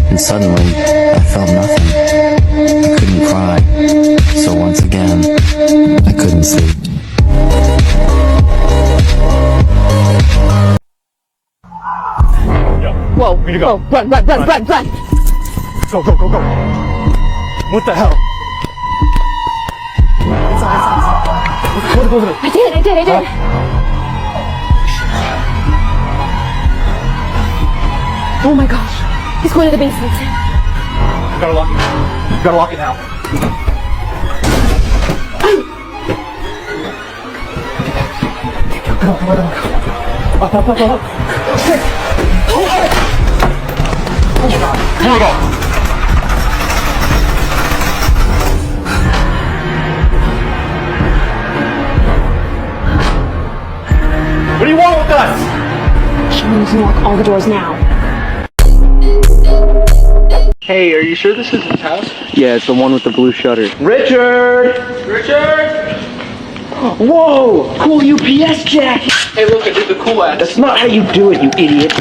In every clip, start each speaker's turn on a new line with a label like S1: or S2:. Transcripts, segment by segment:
S1: And suddenly, I felt nothing. I couldn't cry. So once again, I couldn't sleep.
S2: Whoa,
S3: Where you go?
S2: whoa, run.
S3: Go. What the hell? Inside.
S2: I did. Oh my gosh, he's going to the basement.
S3: Gotta lock it. You gotta lock it now. Come on. Here we go. What do you want with us?
S2: We need to lock all the doors now.
S4: Hey, are you sure this is his house?
S1: Yeah, it's the one with the blue shutter.
S4: Richard! Whoa! Cool UPS jack! Hey, look, I did the cool ass. That's not how you do it, you idiot.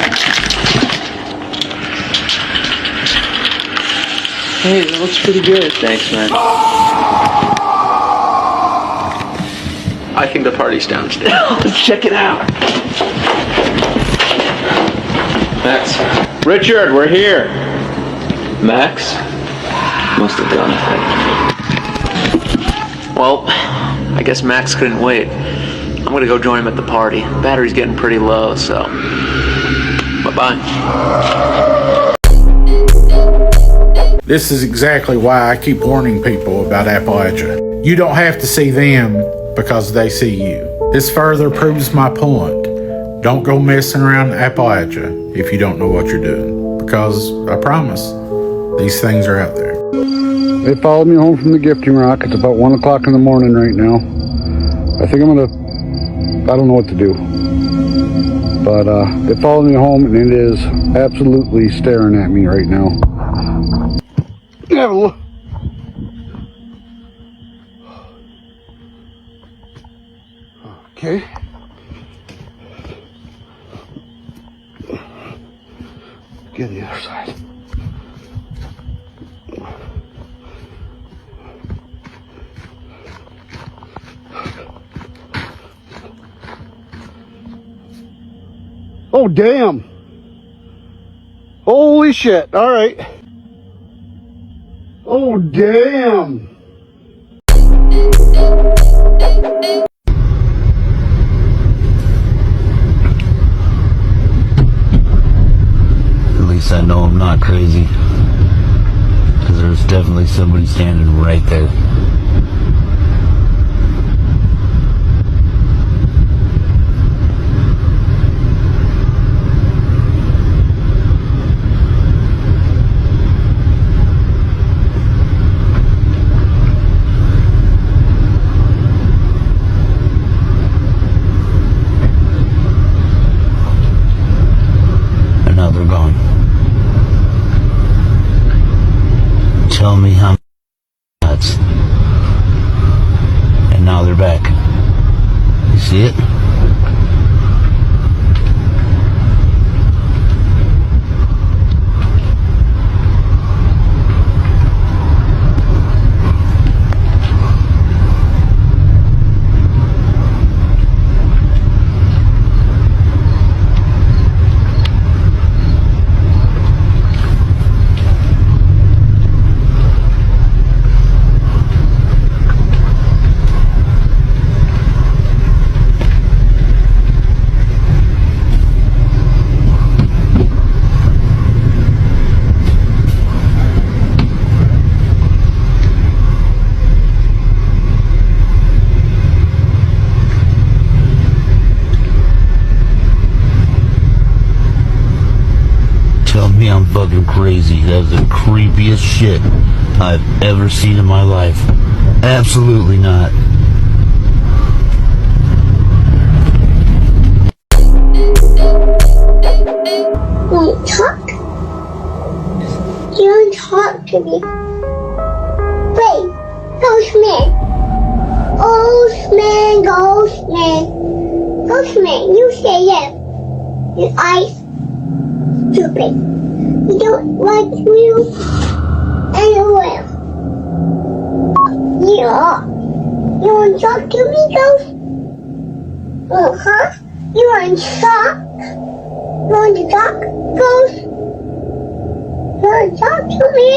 S4: Hey, that looks pretty good.
S1: Thanks, man.
S4: I think the party's downstairs. Let's check it out. Max. Richard, we're here. Max? Must have gone. Well, I guess Max couldn't wait. I'm gonna go join him at the party. Battery's getting pretty low, so... Bye-bye.
S5: This is exactly why I keep warning people about Appalachia. You don't have to see them because they see you. This further proves my point. Don't go messing around Appalachia if you don't know what you're doing. Because I promise, these things are out there.
S6: They followed me home from the gifting rock. It's about 1 o'clock in the morning right now. I think I don't know what to do. But they followed me home and it is absolutely staring at me right now. Have a look. Okay. Get the other side. Oh, damn. Holy shit. All right. Oh, damn.
S7: At least I know I'm not crazy. Because there's definitely somebody standing right there. They're gone. Tell me how nuts. And now they're back. You see it? Tell me I'm fucking crazy. That's the creepiest shit I've ever seen in my life. Absolutely not.
S8: Won't talk? You don't talk to me. Wait, Ghostman. Ghostman, you say yes. Your eyes stupid. You don't like you anywhere. Yeah. You want to talk to me, Ghost? Huh? You want to talk? You want to talk, Ghost? You want to talk to me?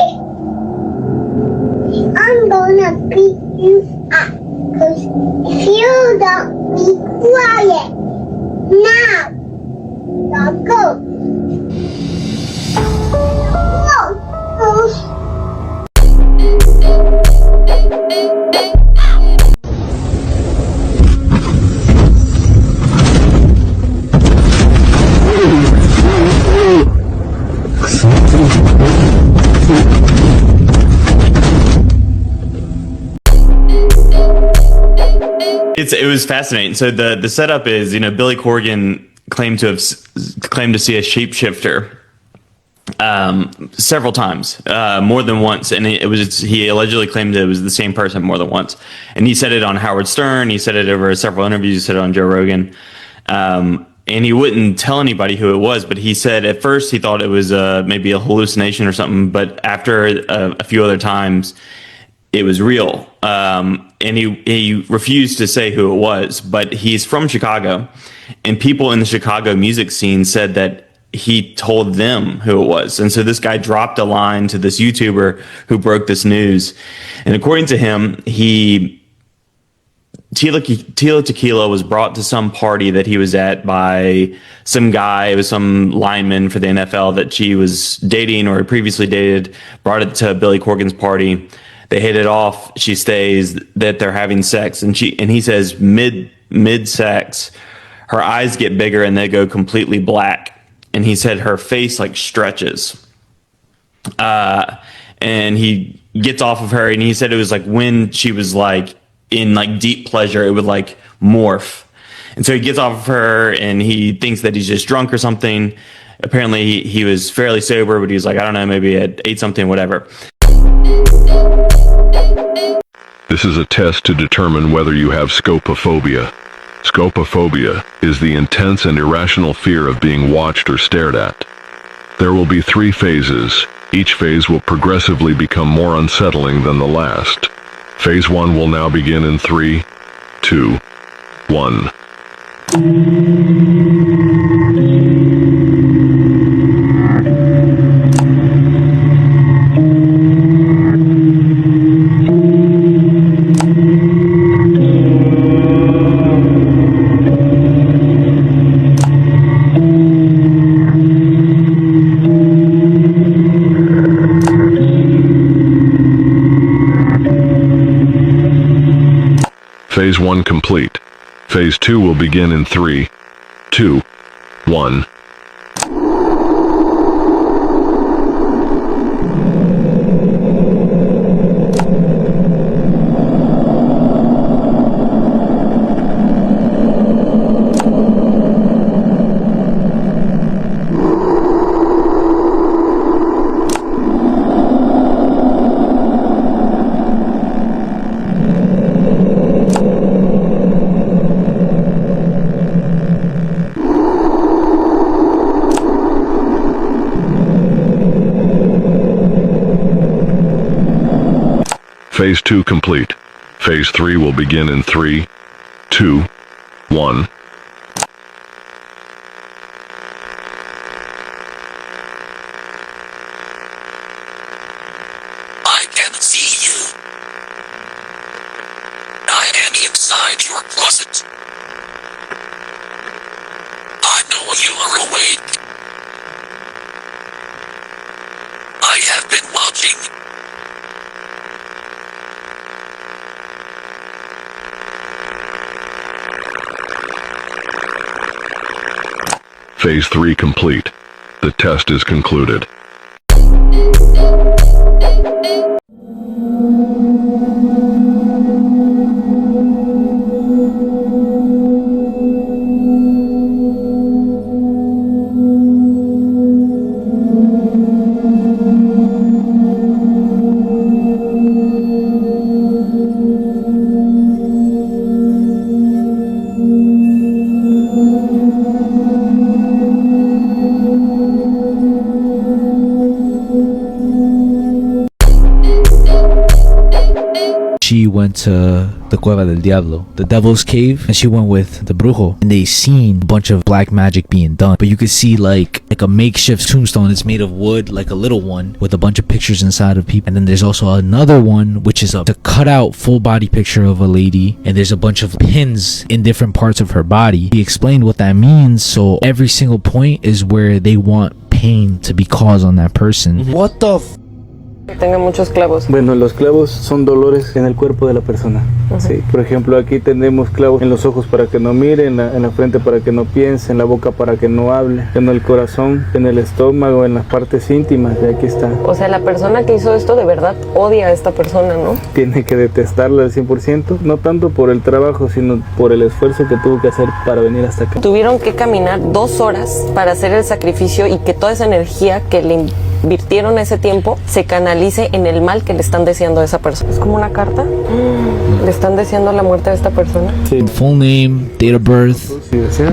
S8: I'm gonna beat you up. Cause if you don't be quiet, now, now go. Go, Ghost.
S9: It was fascinating. So the setup is, Billy Corgan claimed to see a shapeshifter several times, more than once, and he allegedly claimed it was the same person more than once. And he said it on Howard Stern. He said it over several interviews. He said it on Joe Rogan. And he wouldn't tell anybody who it was, but he said at first he thought it was maybe a hallucination or something, but after a few other times, it was real. And he refused to say who it was, but he's from Chicago, and people in the Chicago music scene said that he told them who it was. And so this guy dropped a line to this YouTuber who broke this news. And according to him, Tila Tequila was brought to some party that he was at by some guy. It was some lineman for the NFL that she was dating or previously dated, brought it to Billy Corgan's party. They hit it off. She stays, that they're having sex. And he says mid sex, her eyes get bigger and they go completely black. And he said her face like stretches. And he gets off of her, and he said it was like when she was like in like deep pleasure, it would like morph. And so he gets off of her, and he thinks that he's just drunk or something. Apparently he was fairly sober, but he was like, I don't know, maybe I ate something, whatever.
S10: This is a test to determine whether you have scopophobia. Scopophobia is the intense and irrational fear of being watched or stared at. There will be 3 phases. Each phase will progressively become more unsettling than the last. Phase 1 will now begin in 3, 2, 1. Phase 1 complete. Phase 2 will begin in 3, 2, 1. Phase 2 complete. Phase 3 will begin in 3, 2, 1.
S11: I can see you. I am inside your closet. I know you are awake. I have been watching.
S10: Phase 3 complete. The test is concluded.
S12: went to the Cueva del Diablo, the Devil's Cave, and she went with the Brujo, and they seen a bunch of black magic being done. But you could see like a makeshift tombstone. It's made of wood, like a little one with a bunch of pictures inside of people. And then there's also another one which is a cut out full body picture of a lady, and there's a bunch of pins in different parts of her body. He explained what that means. So every single point is where they want pain to be caused on that person.
S6: What the
S13: Que tenga muchos clavos.
S14: Bueno, los clavos son dolores en el cuerpo de la persona. Sí. Por ejemplo, aquí tenemos clavos en los ojos para que no mire, en la frente para que no piense, en la boca para que no hable, en el corazón, en el estómago, en las partes íntimas. Y aquí está.
S13: O sea, la persona que hizo esto de verdad odia a esta persona, ¿no?
S14: Tiene que detestarla al 100%, no tanto por el trabajo, sino por el esfuerzo que tuvo que hacer para venir hasta acá.
S13: Tuvieron que caminar 2 horas para hacer el sacrificio y que toda esa energía que le invirtieron ese tiempo se canalice en el mal que le están deseando a esa persona. Es como una carta. Le están deseando la muerte a esta persona.
S14: Sí.
S12: Full name, date of birth.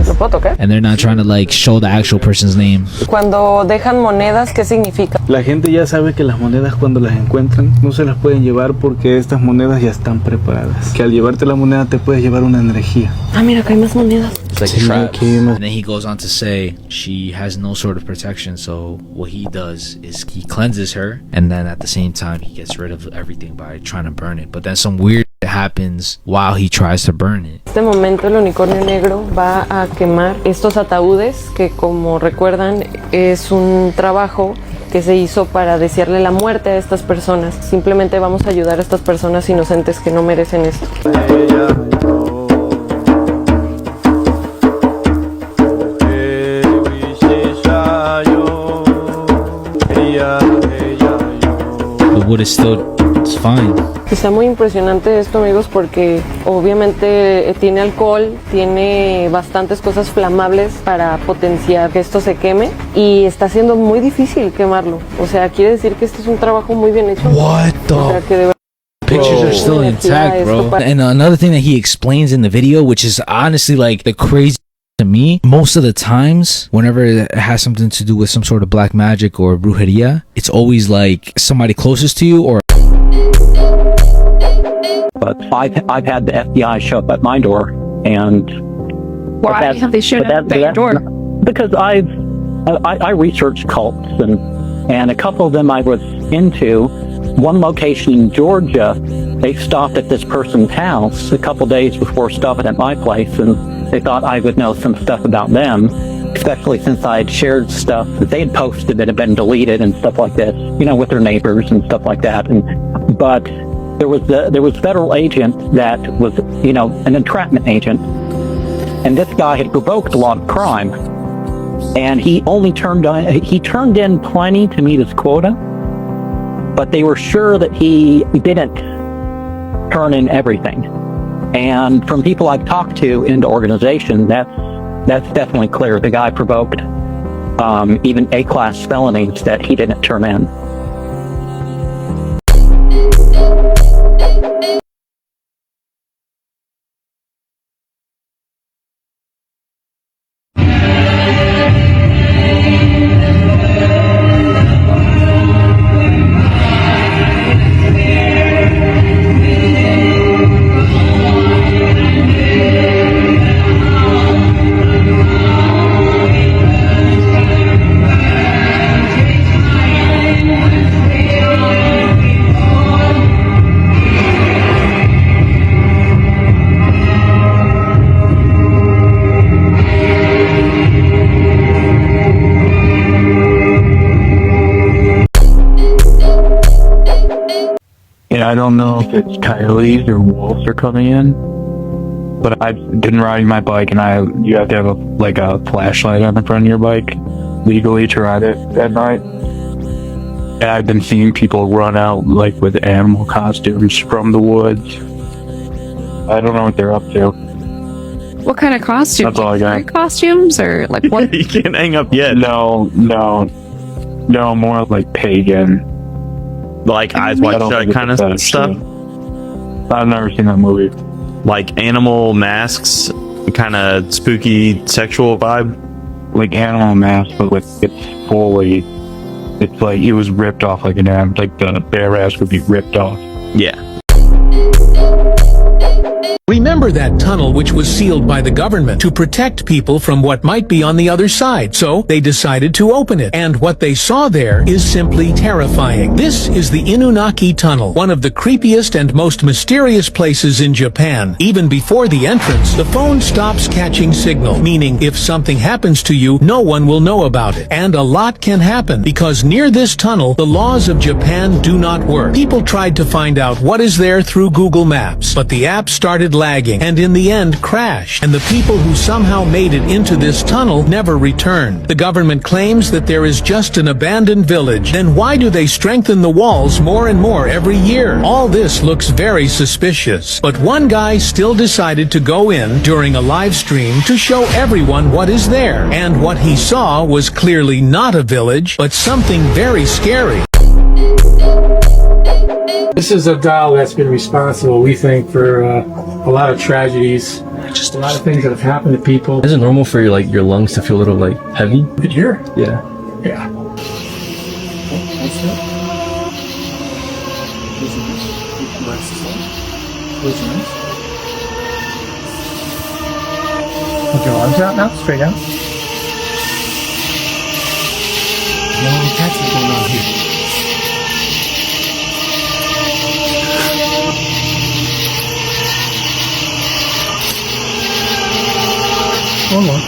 S13: ¿Lo puedo tocar?
S12: And they're not trying to like show the actual person's name.
S13: Cuando dejan monedas, ¿qué significa?
S14: La gente ya sabe que las monedas cuando las encuentran no se las pueden llevar porque estas monedas ya están preparadas. Que al llevarte la moneda te puedes llevar una energía.
S13: Ah, mira, acá hay más monedas.
S12: It's like traps. And then he goes on to say she has no sort of protection, so what he does is he cleanses her, and then at the same time he gets rid of everything by trying to burn it. But then some weird shit happens while he tries to burn it.
S13: En este momento el unicornio negro va a quemar estos ataúdes que, como recuerdan, es un trabajo que se hizo para desearle la muerte a estas personas. Simplemente vamos a ayudar a estas personas inocentes que no merecen esto.
S12: The wood is still it's fine.
S13: Está muy impresionante esto, amigos, porque obviamente tiene alcohol, tiene bastantes cosas flamables para potenciar que esto se queme y está siendo muy difícil quemarlo. O sea, quiere decir que este es un trabajo muy bien hecho.
S12: What the?
S13: O sea, que de
S12: Pictures are still intact, bro. And another thing that he explains in the video, which is honestly like the crazy to me, most of the times whenever it has something to do with some sort of black magic or brujeria, it's always like somebody closest to you or
S15: but I've had the FBI show up at my door, and
S2: Why have they shown up at your door?
S15: Because I researched cults, and a couple of them I was into. One location in Georgia, they stopped at this person's house a couple days before stopping at my place, and they thought I would know some stuff about them, especially since I had shared stuff that they had posted that had been deleted and stuff like this, you know, with their neighbors and stuff like that. But there was federal agent that was, you know, an entrapment agent, and this guy had provoked a lot of crime, and he turned in plenty to meet his quota, but they were sure that he didn't turn in everything. And from people I've talked to in the organization, that's definitely clear. The guy provoked even A-class felonies that he didn't turn in.
S16: I don't know if it's coyotes or wolves are coming in, but I've been riding my bike, and you have to have a flashlight on the front of your bike legally to ride it at night. And I've been seeing people run out like with animal costumes from the woods. I don't know what they're up to.
S2: What kind of costumes?
S16: That's all I got.
S2: Like costumes or like what?
S9: You can't hang up yet.
S16: No, more like pagan.
S9: Like eyes wide shut kind of stuff.
S16: I've never seen that movie.
S9: Like animal masks, kind of spooky sexual vibe.
S16: Like animal masks, but it's like it was ripped off like an animal. Like the bear mask would be ripped off.
S9: Yeah.
S17: Remember that tunnel which was sealed by the government to protect people from what might be on the other side, so they decided to open it, and what they saw there is simply terrifying. This is the Inunaki Tunnel, one of the creepiest and most mysterious places in Japan. Even before the entrance, the phone stops catching signal, meaning if something happens to you, no one will know about it. And a lot can happen, because near this tunnel, the laws of Japan do not work. People tried to find out what is there through Google Maps, but the app started lagging and in the end crashed, and the people who somehow made it into this tunnel never returned. The government claims that there is just an abandoned village. Then why do they strengthen the walls more and more every year? All this looks very suspicious. But one guy still decided to go in during a live stream to show everyone what is there. And what he saw was clearly not a village, but something very scary.
S18: This is a doll that's been responsible, we think, for a lot of tragedies, just a lot of things that have happened to people.
S19: Is it normal for your lungs to feel a little like heavy?
S18: Did you hear?
S19: Yeah.
S18: Yeah. Put your arms out now, straight out. No attachment going on here. One more.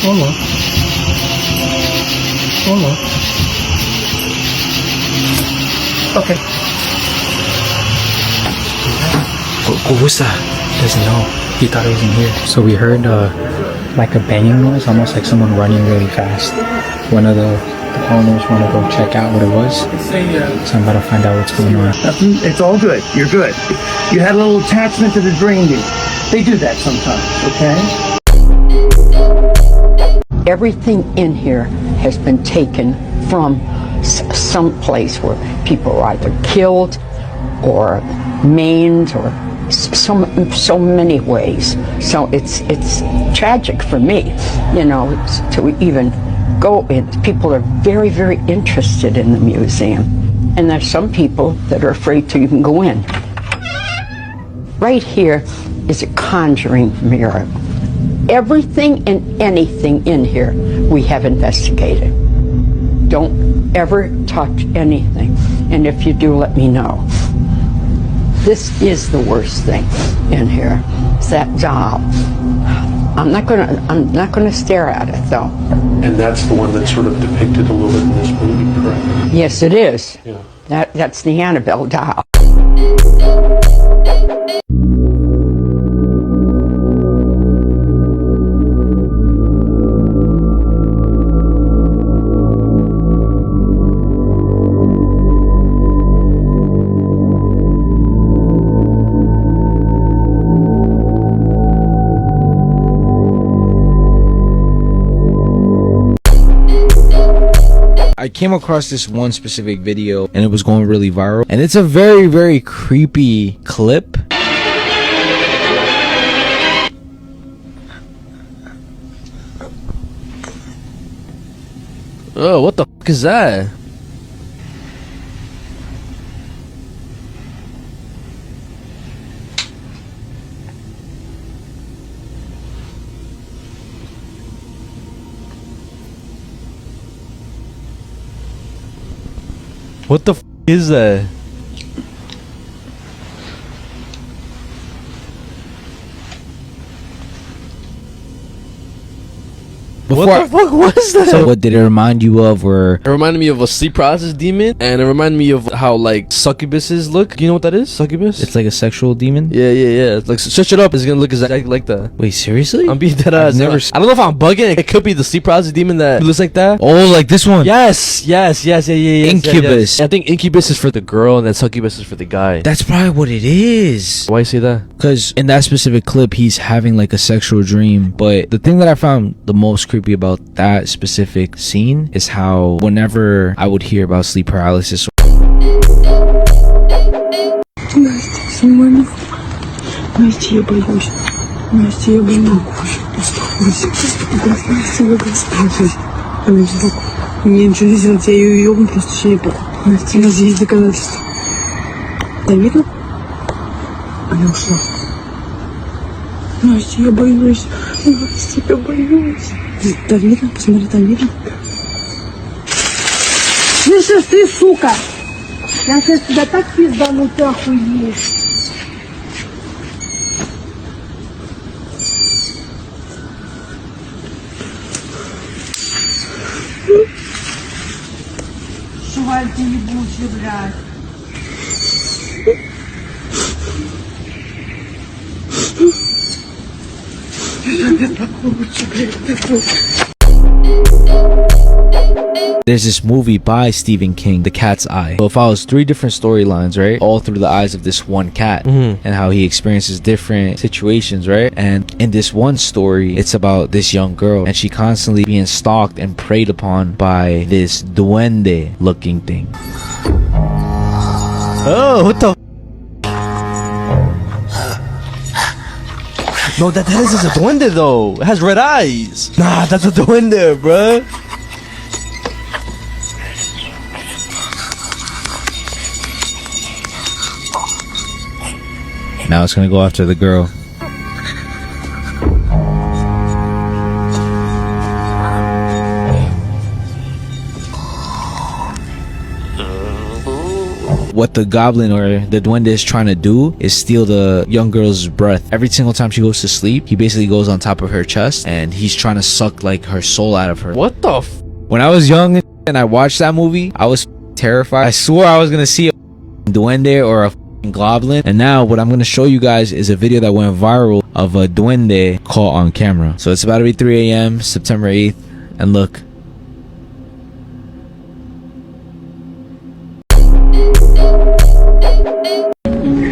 S18: One more. One more. Okay.
S20: What was that? Doesn't know. He thought it was in here. So we heard like a banging noise, almost like someone running really fast. One of the owners want to go check out what it was. So I'm about to find out what's going on.
S21: It's all good. You're good. You had a little attachment to the drain gate. They do that sometimes, okay?
S22: Everything in here has been taken from some place where people were either killed or maimed or so many ways. So it's tragic for me, you know, to even go in. People are very, very interested in the museum. And there's some people that are afraid to even go in. Right here is a conjuring mirror. Everything and anything in here we have investigated. Don't ever touch anything. And if you do, let me know. This is the worst thing in here. It's that doll. I'm not gonna stare at it though.
S23: And that's the one that's sort of depicted a little bit in this movie, correct?
S22: Yes, it is.
S23: Yeah.
S22: That's the Annabelle doll.
S12: I came across this one specific video and it was going really viral, and it's a very, very creepy clip. Oh, what the fuck is that? What the f is that?
S24: What the fuck was that?
S12: So what did it remind you of? Or
S24: it reminded me of a sleep paralysis demon, and it reminded me of how like succubuses look. You know what that is? Succubus?
S12: It's like a sexual demon?
S24: Yeah. It's like, search it up. It's gonna look exactly like that.
S12: Wait, seriously?
S24: I'm being dead ass. I don't know if I'm bugging. It could be the sleep paralysis demon that looks like that.
S12: Oh, like this one?
S24: Yes. Yeah.
S12: Incubus.
S24: I think incubus is for the girl, and then succubus is for the guy.
S12: That's probably what it is.
S24: Why you say that?
S12: Because in that specific clip, he's having like a sexual dream. But the thing that I found the most creepy about that specific scene is how whenever I would hear about sleep paralysis,
S25: Настя, я боюсь. Настя, я боюсь. Мне ничего не сделать, я ее ебну просто еще не. Настя, у нас есть доказательства. ¿Está viendo? Она ушла. Настя, я боюсь. Настя, я боюсь. Там видно? Посмотри, там видно? Слышишь ты, сука? Я сейчас тебя так пиздану, ты охуеешь. Шваль ты ебучий, блядь.
S12: There's this movie by Stephen King, The Cat's Eye. So it follows 3 different storylines, right? All through the eyes of this one cat and how he experiences different situations, right? And in this one story, it's about this young girl and she constantly being stalked and preyed upon by this duende looking thing. Oh, what the?
S24: No, that is a duende though. It has red eyes. Nah, that's a duende, bruh.
S12: Now it's gonna go after the girl. What the goblin or the duende is trying to do is steal the young girl's breath. Every single time she goes to sleep, he basically goes on top of her chest and he's trying to suck like her soul out of her.
S24: What the f?
S12: When I was young and I watched that movie, I was terrified. I swore I was gonna see a duende or a goblin. And now what I'm gonna show you guys is a video that went viral of a duende caught on camera. So it's about to be 3 a.m. September 8th, and look.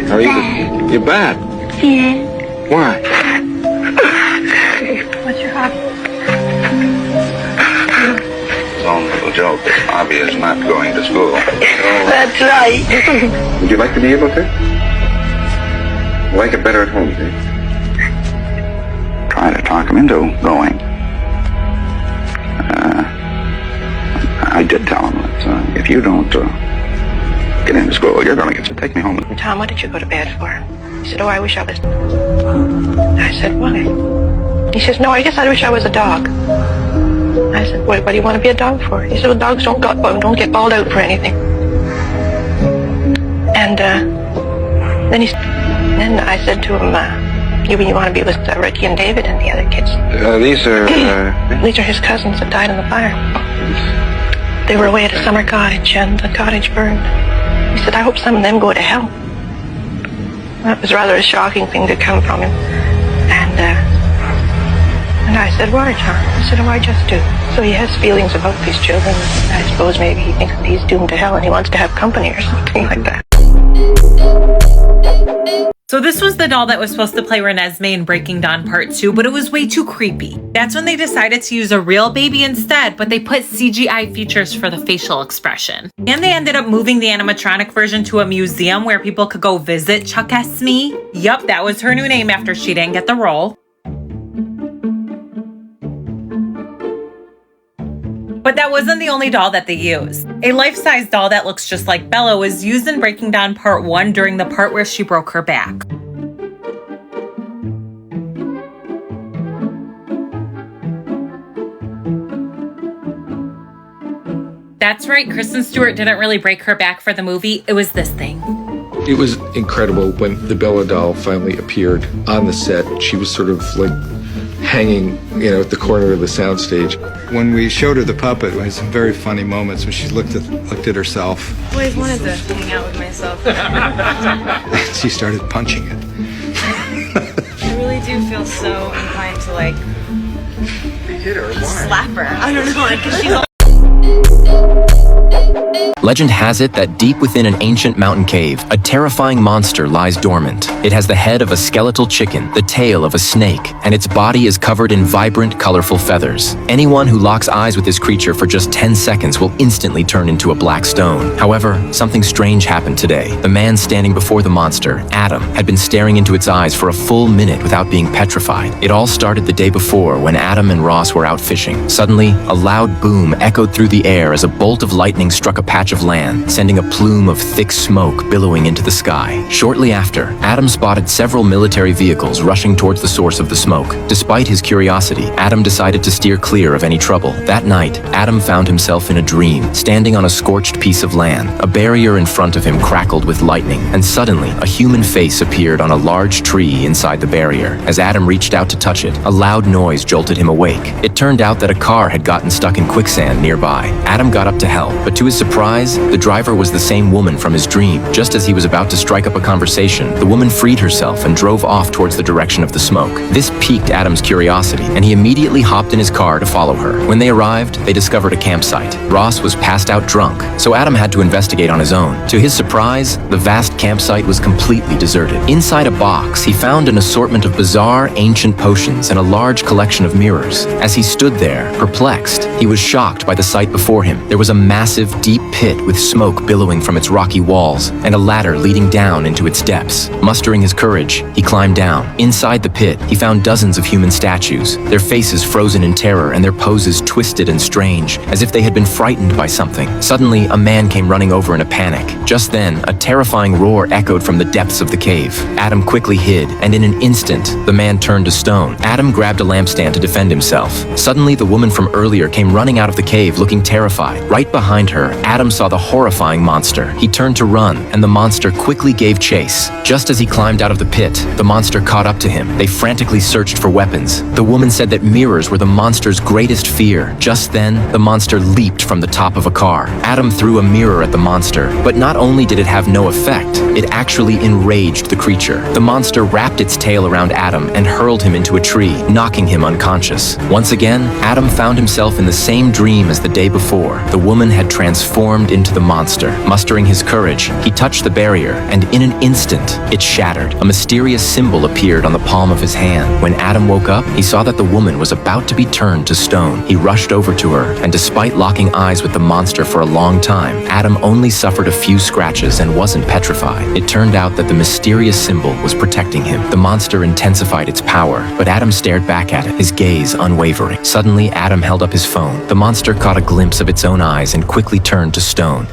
S1: How are you? You're bad.
S8: Yeah.
S1: Why?
S8: What's your hobby?
S1: It's all a little joke. It's obvious not going to school.
S8: That's right.
S1: Would you like to be able to? You like it better at home, do you? Try to talk him into going. I did tell him that if you don't get into school, you're going to get to take me home.
S3: Tom, what did you go to bed for? He said, oh, I wish I was... I said, why? He says, no, I guess I wish I was a dog. I said, what do you want to be a dog for? He said, well, dogs don't get bawled out for anything. And then I said to him, you want to be with Ricky and David and the other kids?
S1: These are...
S3: These are his cousins that died in the fire. They were away at a summer cottage and the cottage burned. He said, I hope some of them go to hell. That was rather a shocking thing to come from him. And I said, why, John? He said, oh, I just do. So he has feelings about these children. I suppose maybe he thinks that he's doomed to hell and he wants to have company or something like that.
S4: So this was the doll that was supposed to play Renesmee in Breaking Dawn Part 2, but it was way too creepy. That's when they decided to use a real baby instead, but they put CGI features for the facial expression. And they ended up moving the animatronic version to a museum where people could go visit Chuck Esme. Yup, that was her new name after she didn't get the role. But that wasn't the only doll that they used. A life-size doll that looks just like Bella was used in Breaking Dawn Part 1 during the part where she broke her back. That's right, Kristen Stewart didn't really break her back for the movie. It was this thing.
S5: It was incredible when the Bella doll finally appeared on the set. She was sort of like hanging, at the corner of the soundstage.
S7: When we showed her the puppet, we had some very funny moments when she looked at herself.
S26: I always wanted to hang out with myself.
S7: She started punching it.
S26: I really do feel so inclined to
S1: hit her. Why?
S26: slap her. I don't know, because she's all
S27: Legend has it that deep within an ancient mountain cave, a terrifying monster lies dormant. It has the head of a skeletal chicken, the tail of a snake, and its body is covered in vibrant, colorful feathers. Anyone who locks eyes with this creature for just 10 seconds will instantly turn into a black stone. However, something strange happened today. The man standing before the monster, Adam, had been staring into its eyes for a full minute without being petrified. It all started the day before when Adam and Ross were out fishing. Suddenly, a loud boom echoed through the air as a bolt of lightning struck a patch patch of land, sending a plume of thick smoke billowing into the sky. Shortly after, Adam spotted several military vehicles rushing towards the source of the smoke. Despite his curiosity, Adam decided to steer clear of any trouble. That night, Adam found himself in a dream, standing on a scorched piece of land. A barrier in front of him crackled with lightning, and suddenly, a human face appeared on a large tree inside the barrier. As Adam reached out to touch it, a loud noise jolted him awake. It turned out that a car had gotten stuck in quicksand nearby. Adam got up to help, but to his surprise, the driver was the same woman from his dream. Just as he was about to strike up a conversation, the woman freed herself and drove off towards the direction of the smoke. This piqued Adam's curiosity, and he immediately hopped in his car to follow her. When they arrived, they discovered a campsite. Ross was passed out drunk, so Adam had to investigate on his own. To his surprise, the vast campsite was completely deserted. Inside a box, he found an assortment of bizarre, ancient potions and a large collection of mirrors. As he stood there, perplexed, he was shocked by the sight before him. There was a massive, deep pit with smoke billowing from its rocky walls and a ladder leading down into its depths. Mustering his courage, he climbed down. Inside the pit, he found dozens of human statues, their faces frozen in terror and their poses twisted and strange, as if they had been frightened by something. Suddenly, a man came running over in a panic. Just then, a terrifying roar echoed from the depths of the cave. Adam quickly hid, and in an instant, the man turned to stone. Adam grabbed a lampstand to defend himself. Suddenly, the woman from earlier came running out of the cave looking terrified. Right behind her, Adam saw the horrifying monster. He turned to run, and the monster quickly gave chase. Just as he climbed out of the pit, the monster caught up to him. They frantically searched for weapons. The woman said that mirrors were the monster's greatest fear. Just then, the monster leaped from the top of a car. Adam threw a mirror at the monster, but not only did it have no effect, it actually enraged the creature. The monster wrapped its tail around Adam and hurled him into a tree, knocking him unconscious. Once again, Adam found himself in the same dream as the day before. The woman had transformed into the monster. Mustering his courage, he touched the barrier, and in an instant, it shattered. A mysterious symbol appeared on the palm of his hand. When Adam woke up, he saw that the woman was about to be turned to stone. He rushed over to her, and despite locking eyes with the monster for a long time, Adam only suffered a few scratches and wasn't petrified. It turned out that the mysterious symbol was protecting him. The monster intensified its power, but Adam stared back at it, his gaze unwavering. Suddenly, Adam held up his phone. The monster caught a glimpse of its own eyes and quickly turned to stone.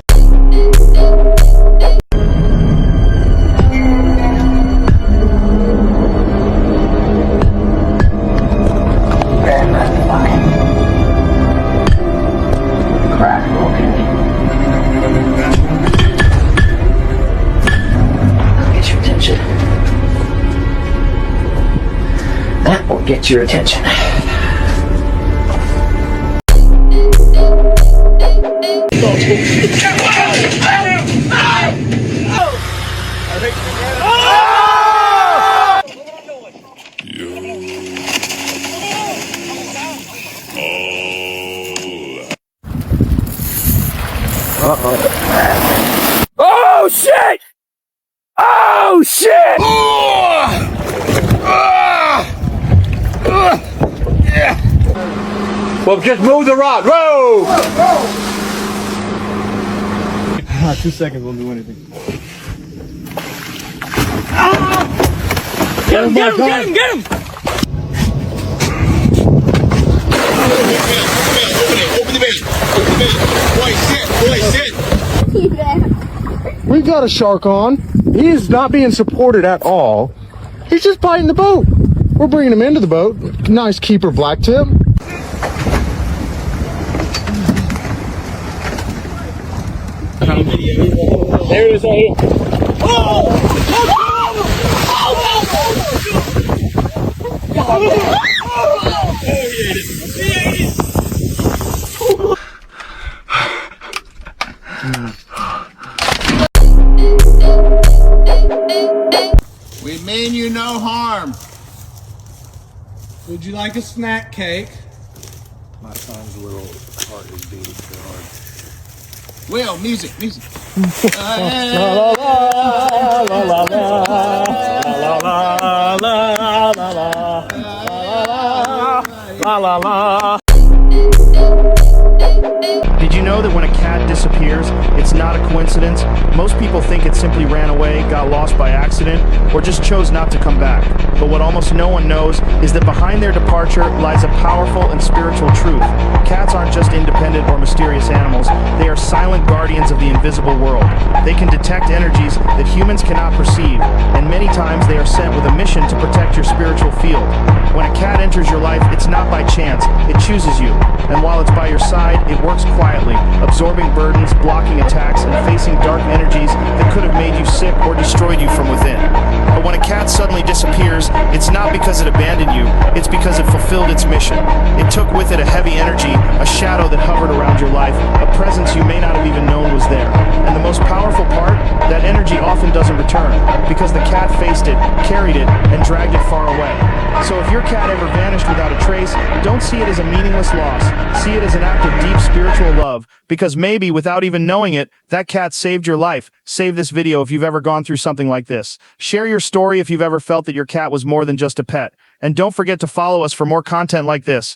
S21: That will get your attention.
S2: Oh shit! Oh shit! Well, just move the rod. Whoa!
S18: 2 seconds won't do anything.
S2: Get him, get him, get him, get him!
S6: Open the bait! Boy, sit!
S2: We got a shark on. He is not being supported at all. He's just biting the boat. We're bringing him into the boat. Nice keeper, black tip. There it is right here.
S6: We mean you no harm. Would you like a snack cake?
S2: My son's little heart is beating so hard.
S6: Will, music.
S21: Did you
S9: know that when a cat disappears, it's not a coincidence? Most people think it simply ran away, got lost by accident, or just chose not to come back. But what almost no one knows is that behind their departure lies a powerful and spiritual truth. Cats aren't just independent or mysterious animals. They are silent guardians of the invisible world. They can detect energies that humans cannot perceive, and many times they are sent with a mission to protect your spiritual field. When a cat enters your life, it's not by chance, it chooses you. And while it's by your side, it works quietly, absorbing burdens, blocking attacks, and facing dark energies that could have made you sick or destroyed you from within. But when a cat suddenly disappears, it's not because it abandoned you, it's because it fulfilled its mission. It took with it a heavy energy, a shadow that hovered around your life, a presence you may not have even known was there. And the most powerful part, that energy often doesn't return, because the cat faced it, carried it, and dragged it far away. So if your cat ever vanished without a trace, don't see it as a meaningless loss. See it as an act of deep spiritual love, because maybe, without even knowing it, that cat saved your life. Save this video if you've ever gone through something like this. Share your story if you've ever felt that your cat was more than just a pet. And don't forget to follow us for more content like this.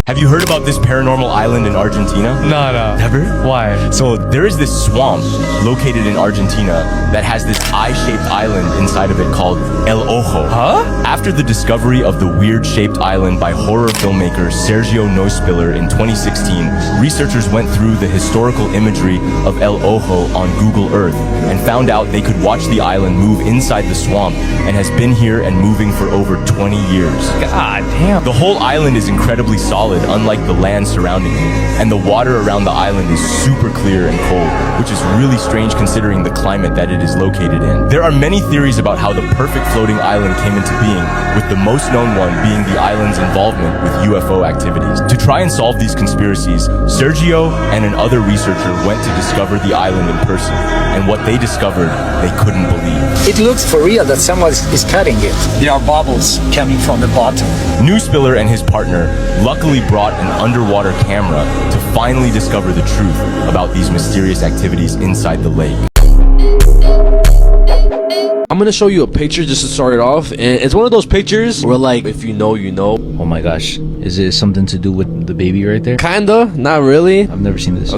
S10: Have you heard about this paranormal island in Argentina?
S19: No.
S10: Never?
S19: Why?
S10: So there is this swamp located in Argentina that has this eye-shaped island inside of it called El Ojo.
S19: Huh?
S10: After the discovery of the weird-shaped island by horror filmmaker Sergio Neuspiller in 2016, researchers went through the historical imagery of El Ojo on Google Earth and found out they could watch the island move inside the swamp and has been here and moving for over 20 years.
S19: God damn.
S10: The whole island is incredibly solid, unlike the land surrounding it, and the water around the island is super clear and cold, which is really strange considering the climate that it is located in. There are many theories about how the perfect floating island came into being, with the most known one being the island's involvement with UFO activities. To try and solve these conspiracies, Sergio and another researcher went to discover the island in person, and what they discovered, they couldn't believe.
S11: It looks for real that someone is cutting it. There are bubbles coming from the bottom.
S10: Neuspiller and his partner luckily brought an underwater camera to finally discover the truth about these mysterious activities inside the lake.
S24: I'm gonna show you a picture just to start it off, and it's one of those pictures where, like, if you know, you know.
S12: Oh my gosh, is it something to do with the baby right there?
S24: Kinda, not really.
S12: I've never seen this.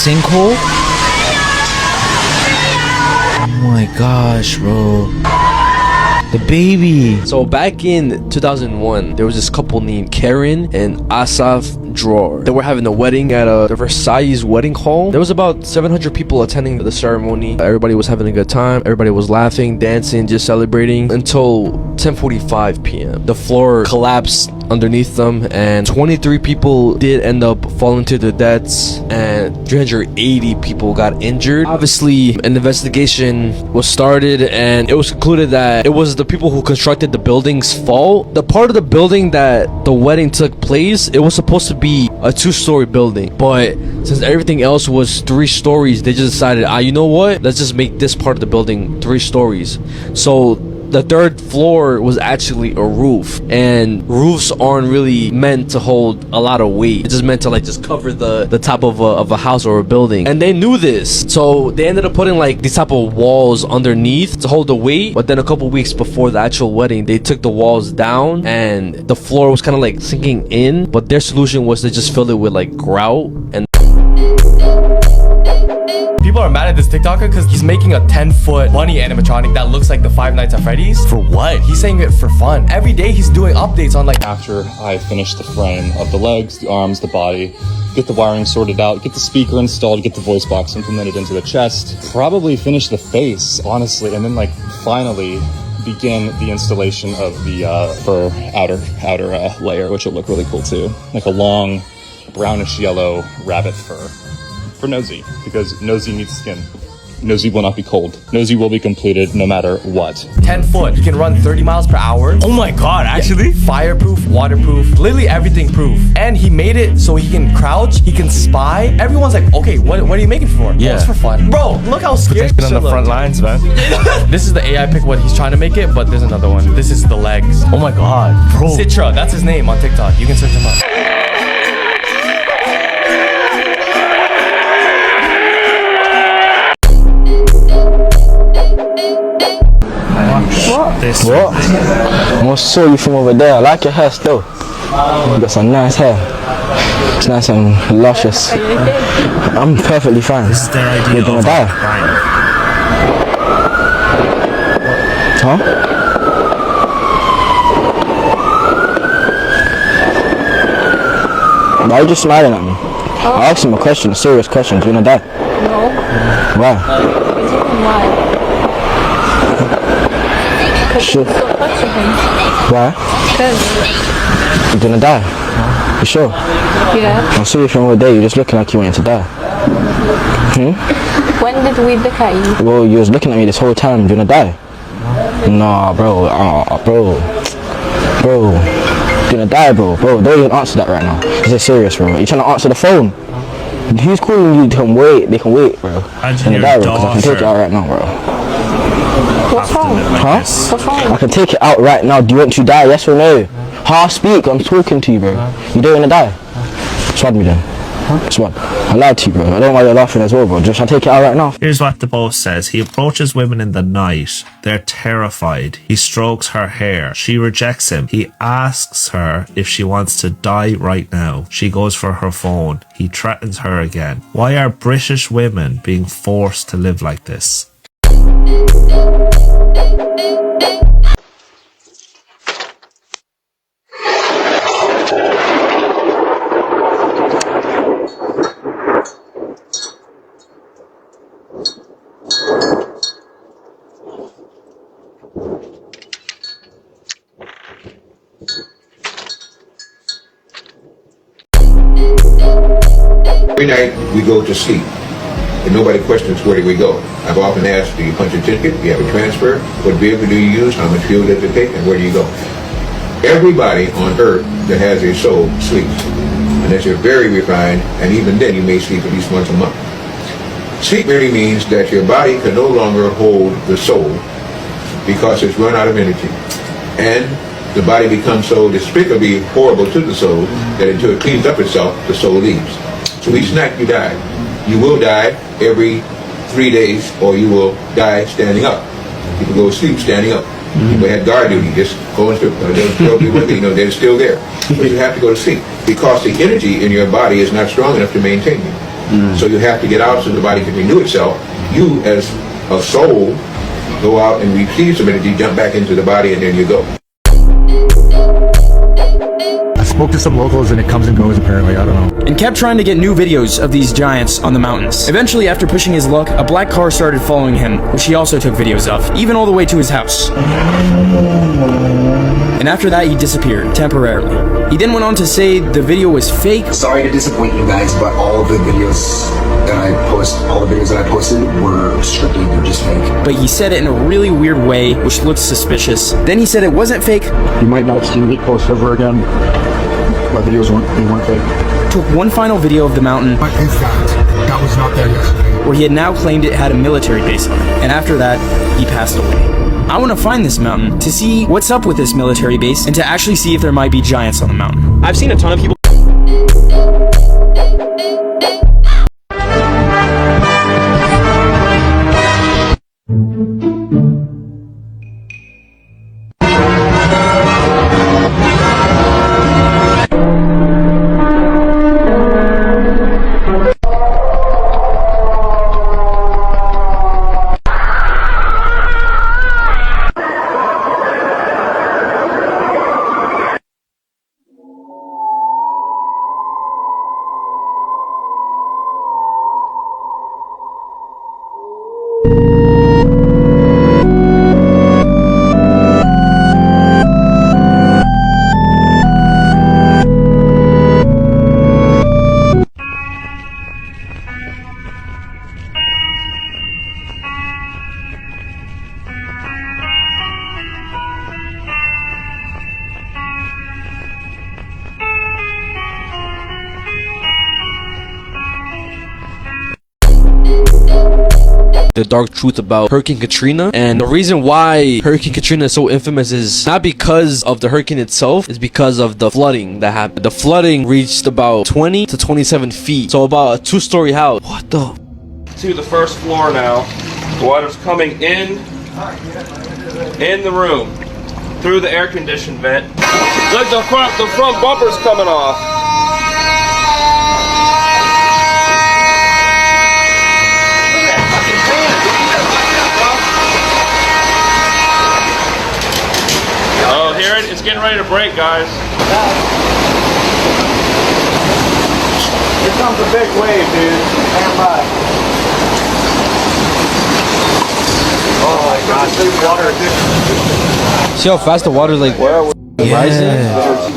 S12: Sinkhole? Oh my gosh, bro. The baby.
S24: So back in 2001, there was this couple named Karen and Asaf Dror. They were having a wedding at the Versailles wedding hall. There was about 700 people attending the ceremony. Everybody was having a good time. Everybody was laughing, dancing, just celebrating until 10:45 p.m. The floor collapsed underneath them, and 23 people did end up falling to their deaths, and 380 people got injured. Obviously, an investigation was started, and it was concluded that it was the people who constructed the building's fault. The part of the building that the wedding took place, it was supposed to be a 2-story building, but since everything else was 3 stories, they just decided, you know what, let's just make this part of the building 3 stories. So the 3rd floor was actually a roof, and roofs aren't really meant to hold a lot of weight. It's just meant to like just cover the top of a house or a building, and they knew this, so they ended up putting like these type of walls underneath to hold the weight. But then a couple weeks before the actual wedding, they took the walls down, and the floor was kind of like sinking in, but their solution was to just fill it with like grout. And
S13: people are mad at this TikToker because he's making a 10-foot bunny animatronic that looks like the Five Nights at Freddy's.
S10: For what?
S13: He's saying it for fun. Every day he's doing updates on like...
S14: After I finish the frame of the legs, the arms, the body, get the wiring sorted out, get the speaker installed, get the voice box implemented into the chest, probably finish the face, honestly, and then like finally begin the installation of the fur outer layer, which will look really cool too. Like a long brownish yellow rabbit fur. For Nosy, because Nosy needs skin. knows he will not be cold, knows he will be completed no matter what.
S13: 10 foot. You can run 30 miles per hour.
S10: Oh my god, actually?
S13: Yeah. Fireproof, waterproof, literally everything proof. And he made it so he can crouch, he can spy. Everyone's like, okay, what are you making it for?
S10: Yeah.
S13: Oh, it's for fun. Bro, look how scared
S10: Been on the front lines, man.
S13: This is the AI pick what he's trying to make it, but there's another one. This is the legs.
S10: Oh my god, bro.
S13: Citra, that's his name on TikTok. You can search him up.
S15: What? I'm gonna show you from over there. I like your hair still. You got some nice hair. It's nice and luscious. I'm perfectly fine.
S16: This is their idea
S15: You're gonna
S16: of
S15: die.
S16: crime.
S15: Huh? Why are you just smiling at me? I asked him a question, a serious question. Do you wanna die?
S17: No.
S15: Why?
S17: Why? Because
S15: Sure.
S17: you're so touching him.
S15: Why?
S17: Because.
S15: You're gonna die. You sure?
S17: Yeah.
S15: I'm serious from over there. You're just looking like you wanted to die.
S17: When did we look at you?
S15: Well, you was looking at me this whole time. Do you wanna die? Nah, bro. Bro. You're gonna die, bro. Bro, don't even answer that right now. This is serious, bro. You trying to answer the phone? Who's calling you? They can wait. They can wait, bro. You're gonna die, bro. Because I can take it out right now, bro.
S17: What's wrong?
S15: Huh?
S17: What's wrong?
S15: I can take it out right now. Do you want to die? Yes or no? Ha, speak. I'm talking to you, bro. You don't want to die? Swat me then. Swat. I lied to you, bro. I don't know why you're laughing as well, bro. Just I take it out right now.
S16: Here's what the boss says. He approaches women in the night. They're terrified. He strokes her hair. She rejects him. He asks her if she wants to die right now. She goes for her phone. He threatens her again. Why are British women being forced to live like this?
S1: Every night we go to sleep, and nobody questions where do we go. I've often asked, do you punch a ticket? Do you have a transfer? What vehicle do you use? How much fuel does it take? And where do you go? Everybody on earth that has a soul sleeps, unless you're very refined, and even then you may sleep at least once a month. Sleep merely means that your body can no longer hold the soul because it's run out of energy, and the body becomes so despicably horrible to the soul that until it cleans up itself, the soul leaves. So each night you die. You will die every 3 days, or you will die standing up. People go to sleep standing up. People had guard duty, just go and sleep. They'll be with you, they're still there. But you have to go to sleep because the energy in your body is not strong enough to maintain you. So you have to get out so the body can renew itself. You, as a soul, go out and receive some energy, jump back into the body, and then you go.
S2: I spoke to some locals and it comes and goes apparently, I don't know.
S20: And kept trying to get new videos of these giants on the mountains. Eventually, after pushing his luck, a black car started following him, which he also took videos of, even all the way to his house. And after that, he disappeared, temporarily. He then went on to say the video was fake.
S22: Sorry to disappoint you guys, but all of the videos that I posted were strictly, they're just fake.
S20: But he said it in a really weird way, which looked suspicious. Then he said it wasn't fake.
S2: You might not see me post ever again. My videos weren't fake.
S20: Took one final video of the mountain.
S2: But in fact, that was not there yesterday.
S20: Where he had now claimed it had a military base on it. And after that, he passed away. I want to find this mountain to see what's up with this military base and to actually see if there might be giants on the mountain. I've seen a ton of people
S24: the dark truth about Hurricane Katrina. And the reason why Hurricane Katrina is so infamous is not because of the hurricane itself, it's because of the flooding that happened. The flooding reached about 20 to 27 feet, so about a 2-story house. What the?
S3: To the first floor now. The water's coming in the room through the air conditioned vent. Look, the front bumper's coming off. Oh, hear it? It's getting ready to break, guys.
S21: Here comes a big wave, dude. Stand by.
S20: Oh my god, water.
S24: See how fast the water like rising?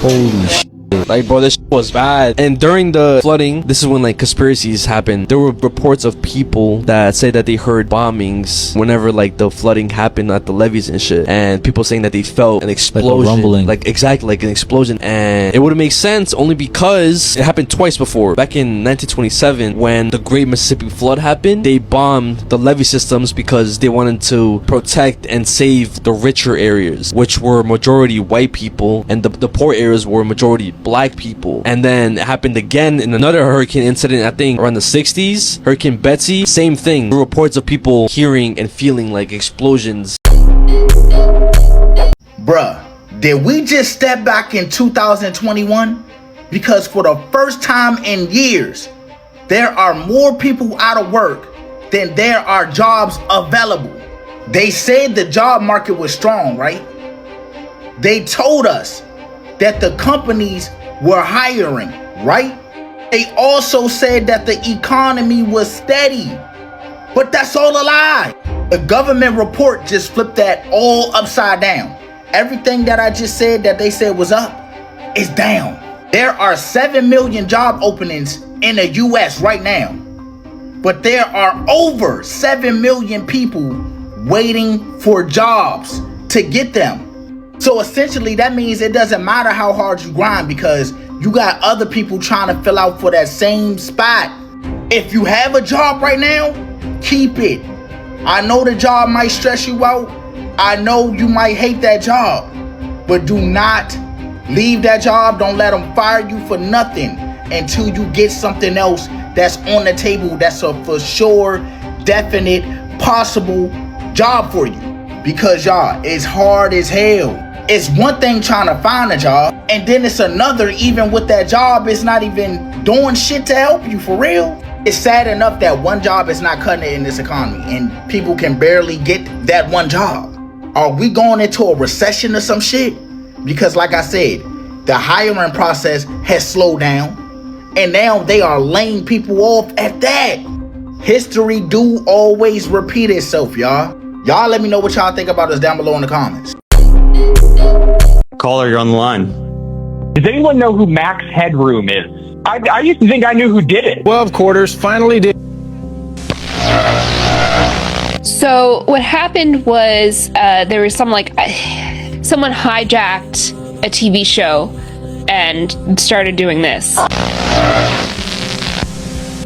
S24: Holy shit. Like, bro, this shit was bad. And during the flooding, this is when like conspiracies happened. There were reports of people that say that they heard bombings whenever like the flooding happened at the levees and shit, and people saying that they felt an explosion,
S12: like a rumbling,
S24: like exactly like an explosion. And it wouldn't make sense only because it happened twice before. Back in 1927, when the Great Mississippi Flood happened, they bombed the levee systems because they wanted to protect and save the richer areas, which were majority white people, and the poor areas were majority black people. And then it happened again in another hurricane incident, I think around the 60s, Hurricane Betsy. Same thing. There were reports of people hearing and feeling like explosions.
S4: Bruh, did we just step back in 2021? Because for the first time in years, there are more people out of work than there are jobs available. They said the job market was strong, right? They told us that the companies were hiring, right? They also said that the economy was steady. But that's all a lie. The government report just flipped that all upside down. Everything that I just said that they said was up is down. There are 7 million job openings in the US right now. But there are over 7 million people waiting for jobs to get them. So essentially that means it doesn't matter how hard you grind because you got other people trying to fill out for that same spot. If you have a job right now, keep it. I know the job might stress you out. I know you might hate that job, but do not leave that job. Don't let them fire you for nothing until you get something else that's on the table, that's a for sure, definite, possible job for you. Because y'all, it's hard as hell. It's one thing trying to find a job, and then it's another, even with that job, it's not even doing shit to help you for real. It's sad enough that one job is not cutting it in this economy, and people can barely get that one job. Are we going into a recession or some shit? Because like I said, the hiring process has slowed down, and now they are laying people off at that. History do always repeat itself, y'all. Y'all let me know what y'all think about us down below in the comments.
S5: Caller, you're on the line. Does anyone know who Max Headroom is? I used to think I knew who did it.
S18: 12 quarters finally did.
S17: So what happened was there was someone hijacked a TV show and started doing this.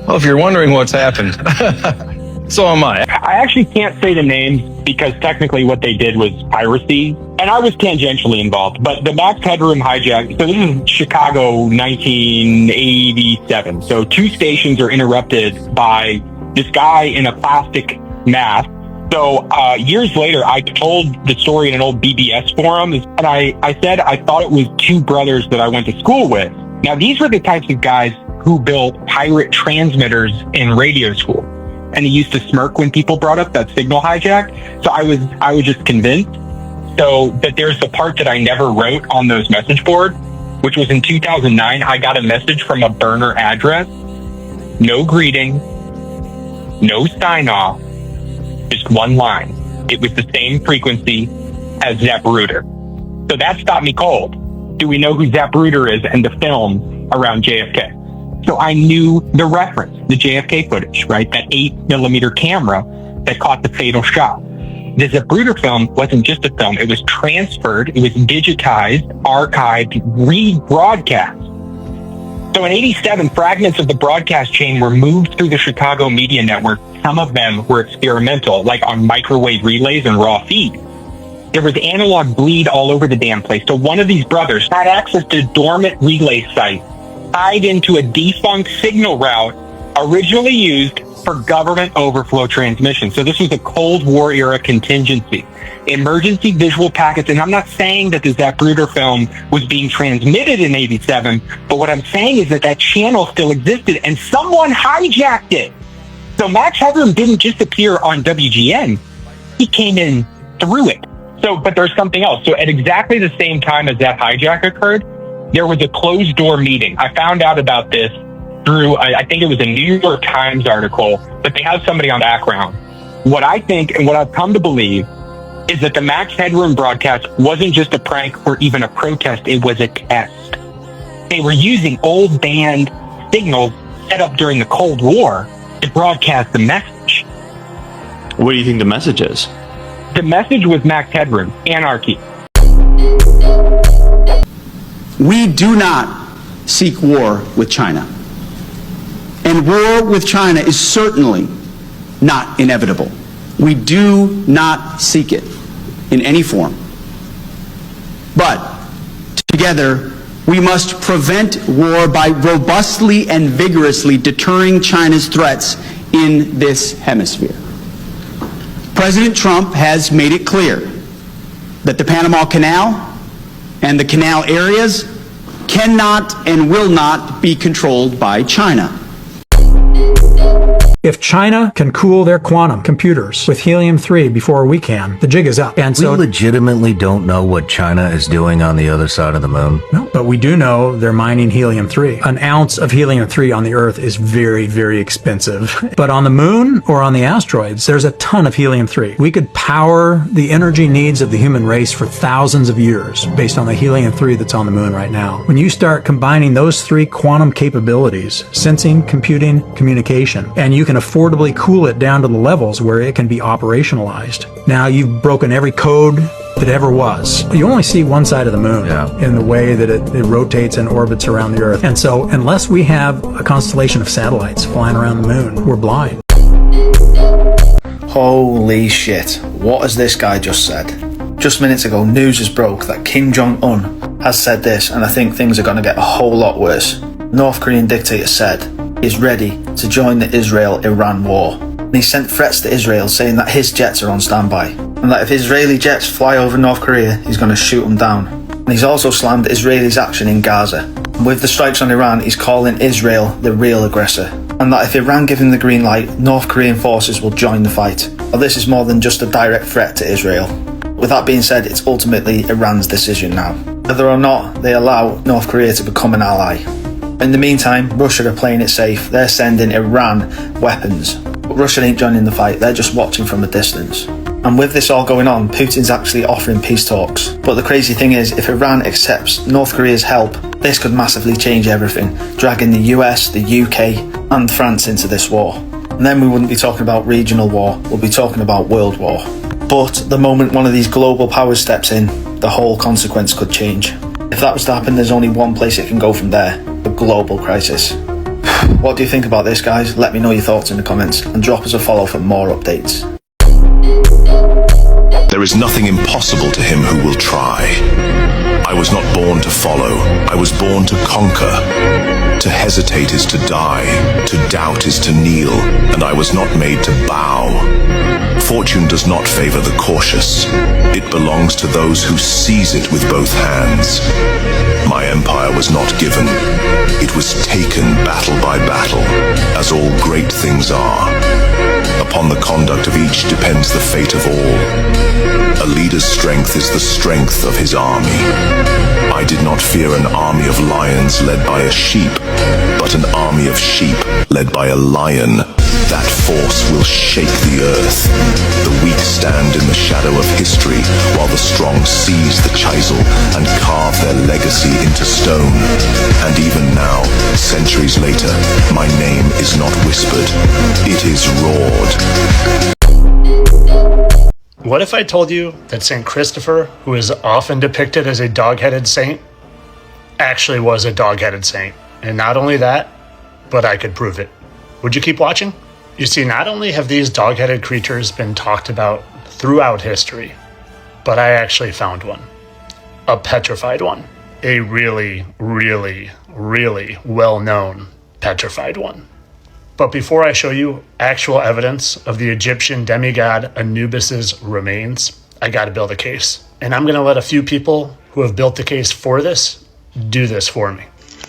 S5: Well, if you're wondering what's happened, so am I. I actually can't say the names because technically what they did was piracy, and I was tangentially involved. But the Max Headroom hijack, so this is Chicago 1987. So 2 stations are interrupted by this guy in a plastic mask. So years later, I told the story in an old BBS forum, and I said I thought it was 2 brothers that I went to school with. Now, these were the types of guys who built pirate transmitters in radio school. And he used to smirk when people brought up that signal hijack. So I was just convinced. So that there's the part that I never wrote on those message boards, which was in 2009, I got a message from a burner address. No greeting, no sign off, just one line. It was the same frequency as Zapruder. So that stopped me cold. Do we know who Zapruder is and the film around JFK? So I knew the reference, the JFK footage, right? That 8mm camera that caught the fatal shot. The Zapruder film wasn't just a film. It was transferred. It was digitized, archived, rebroadcast. So in 87, fragments of the broadcast chain were moved through the Chicago media network some of them were experimental, like on microwave relays and raw feed. There was analog bleed all over the damn place. So one of these brothers had access to a dormant relay site tied into a defunct signal route originally used for government overflow transmission. So this was a Cold War era contingency. Emergency visual packets, and I'm not saying that the Zapruder film was being transmitted in 87, but what I'm saying is that that channel still existed and someone hijacked it. So Max Headroom didn't just appear on WGN. He came in through it. So, but there's something else. So at exactly the same time as that hijack occurred, there was a closed door meeting. I found out about this through, I think it was a New York Times article, but they have somebody on background. What I think and what I've come to believe is that the Max Headroom broadcast wasn't just a prank or even a protest, it was a test. They were using old band signals set up during the Cold War to broadcast the message.
S6: What do you think the message is?
S5: The message was Max Headroom, anarchy.
S7: We do not seek war with China. And war with China is certainly not inevitable. We do not seek it in any form. But together, we must prevent war by robustly and vigorously deterring China's threats in this hemisphere. President Trump has made it clear that the Panama Canal and the canal areas cannot and will not be controlled by China.
S8: If China can cool their quantum computers with helium-3 before we can, the jig is up. And so
S23: we legitimately don't know what China is doing on the other side of the moon.
S8: No, but we do know they're mining helium-3. An ounce of helium-3 on the Earth is very, very expensive. But on the moon or on the asteroids, there's a ton of helium-3. We could power the energy needs of the human race for thousands of years based on the helium-3 that's on the moon right now. When you start combining those three quantum capabilities, sensing, computing, communication, and you can affordably cool it down to the levels where it can be operationalized. Now you've broken every code that ever was. You only see one side of the moon in the way that it rotates and orbits around the Earth. And so unless we have a constellation of satellites flying around the moon, we're blind.
S4: Holy shit, what has this guy just said? Just minutes ago, news has broke that Kim Jong-un has said this, and I think things are going to get a whole lot worse. North Korean dictator said he's ready to join the Israel-Iran war. And he sent threats to Israel saying that his jets are on standby, and that if Israeli jets fly over North Korea, he's going to shoot them down. And he's also slammed Israeli's action in Gaza. And with the strikes on Iran, he's calling Israel the real aggressor. And that if Iran give him the green light, North Korean forces will join the fight. Well, this is more than just a direct threat to Israel. With that being said, it's ultimately Iran's decision now. Whether or not they allow North Korea to become an ally. In the meantime, Russia are playing it safe. They're sending Iran weapons. But Russia ain't joining the fight, they're just watching from a distance. And with this all going on, Putin's actually offering peace talks. But the crazy thing is, if Iran accepts North Korea's help, this could massively change everything, dragging the US, the UK, and France into this war. And then we wouldn't be talking about regional war, we'll be talking about world war. But the moment one of these global powers steps in, the whole consequence could change. If that was to happen, there's only one place it can go from there, the global crisis. What do you think about this, guys? Let me know your thoughts in the comments, and drop us a follow for more updates.
S25: There is nothing impossible to him who will try. I was not born to follow, I was born to conquer. To hesitate is to die, to doubt is to kneel, and I was not made to bow. Fortune does not favor the cautious. It belongs to those who seize it with both hands. My empire was not given. It was taken battle by battle, as all great things are. Upon the conduct of each depends the fate of all. A leader's strength is the strength of his army. I did not fear an army of lions led by a sheep, but an army of sheep led by a lion. That force will shake the earth. The weak stand in the shadow of history, while the strong seize the chisel and carve their legacy into stone. And even now, centuries later, my name is not whispered, it is roared.
S9: What if I told you that St. Christopher, who is often depicted as a dog-headed saint, actually was a dog-headed saint? And not only that, but I could prove it. Would you keep watching? You see, not only have these dog-headed creatures been talked about throughout history, but I actually found one. A petrified one. A really, really, really well-known petrified one. But before I show you actual evidence of the Egyptian demigod Anubis's remains, I gotta build a case. And I'm gonna let a few people who have built the case for this do this for me.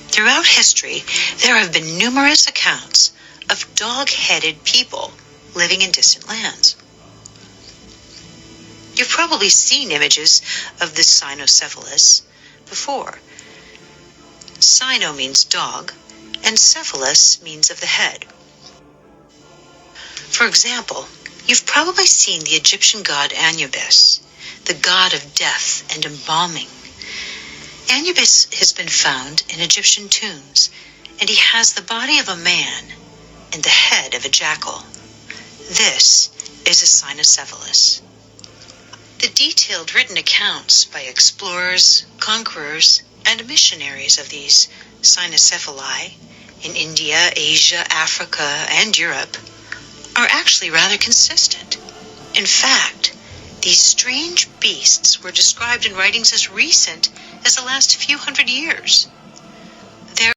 S10: Throughout history, there have been numerous accounts of dog-headed people living in distant lands. You've probably seen images of the cynocephalus before. Cyno means dog, and cephalus means of the head. For example, you've probably seen the Egyptian god Anubis, the god of death and embalming. Anubis has been found in Egyptian tombs, and he has the body of a man and the head of a jackal. This is a cynocephalus. The detailed written accounts by explorers, conquerors, and missionaries of these cynocephali in India, Asia, Africa, and Europe are actually rather consistent. In fact, these strange beasts were described in writings as recent as the last few hundred years. They're